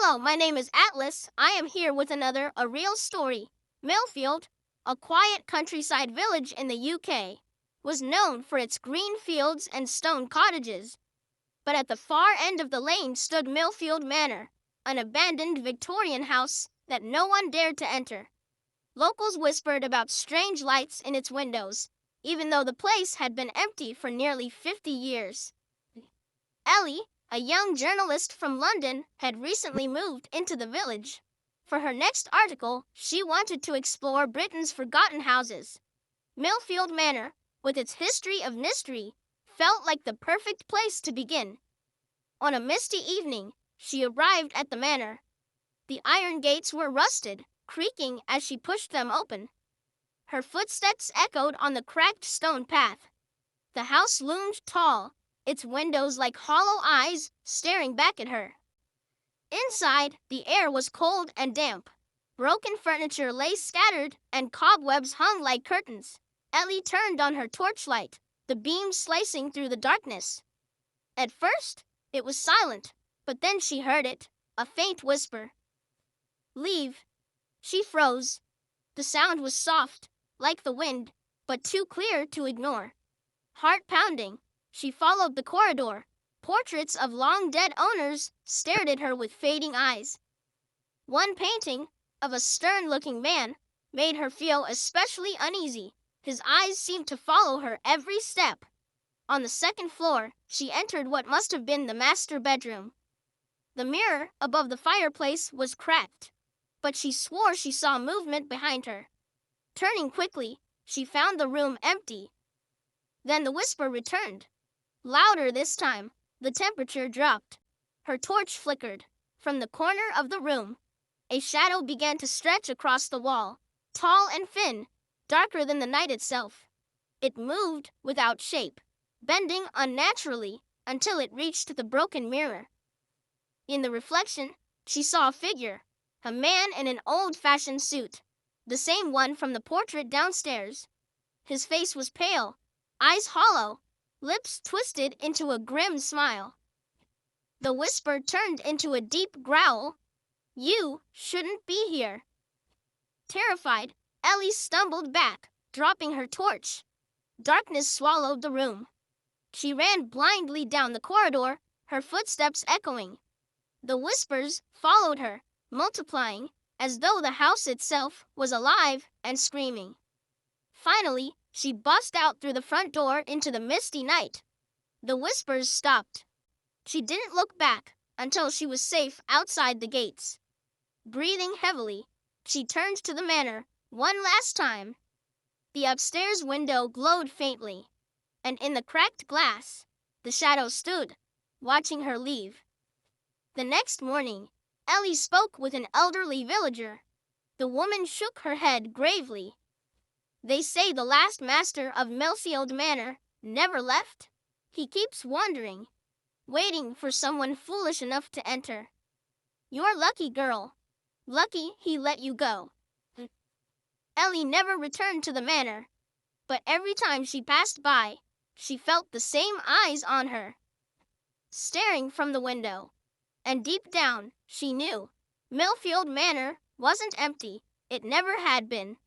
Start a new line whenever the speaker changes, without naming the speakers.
Hello, my name is Atlas. I am here with a real story. Millfield, a quiet countryside village in the UK, was known for its green fields and stone cottages. But at the far end of the lane stood Millfield Manor, an abandoned Victorian house that no one dared to enter. Locals whispered about strange lights in its windows, even though the place had been empty for nearly 50 years. Ellie, a young journalist from London, had recently moved into the village. For her next article, she wanted to explore Britain's forgotten houses. Millfield Manor, with its history of mystery, felt like the perfect place to begin. On a misty evening, she arrived at the manor. The iron gates were rusted, creaking as she pushed them open. Her footsteps echoed on the cracked stone path. The house loomed tall, its windows like hollow eyes staring back at her. Inside, the air was cold and damp. Broken furniture lay scattered, and cobwebs hung like curtains. Ellie turned on her torchlight, the beam slicing through the darkness. At first, it was silent, but then she heard it, a faint whisper. "Leave." She froze. The sound was soft, like the wind, but too clear to ignore. Heart pounding, she followed the corridor. Portraits of long-dead owners stared at her with fading eyes. One painting, of a stern-looking man, made her feel especially uneasy. His eyes seemed to follow her every step. On the second floor, she entered what must have been the master bedroom. The mirror above the fireplace was cracked, but she swore she saw movement behind her. Turning quickly, she found the room empty. Then the whisper returned. Louder this time, the temperature dropped. Her torch flickered. From the corner of the room, a shadow began to stretch across the wall, tall and thin, darker than the night itself. It moved without shape, bending unnaturally until it reached the broken mirror. In the reflection, she saw a figure, a man in an old-fashioned suit, the same one from the portrait downstairs. His face was pale, eyes hollow, lips twisted into a grim smile. The whisper turned into a deep growl. "You shouldn't be here." Terrified, Ellie stumbled back, dropping her torch. Darkness swallowed the room. She ran blindly down the corridor, her footsteps echoing. The whispers followed her, multiplying, as though the house itself was alive and screaming. Finally, she bust out through the front door into the misty night. The whispers stopped. She didn't look back until she was safe outside the gates. Breathing heavily, she turned to the manor one last time. The upstairs window glowed faintly, and in the cracked glass, the shadow stood, watching her leave. The next morning, Ellie spoke with an elderly villager. The woman shook her head gravely. "They say the last master of Millfield Manor never left. He keeps wandering, waiting for someone foolish enough to enter. You're lucky, girl. Lucky he let you go." Ellie never returned to the manor, but every time she passed by, she felt the same eyes on her, staring from the window. And deep down, she knew, Millfield Manor wasn't empty. It never had been.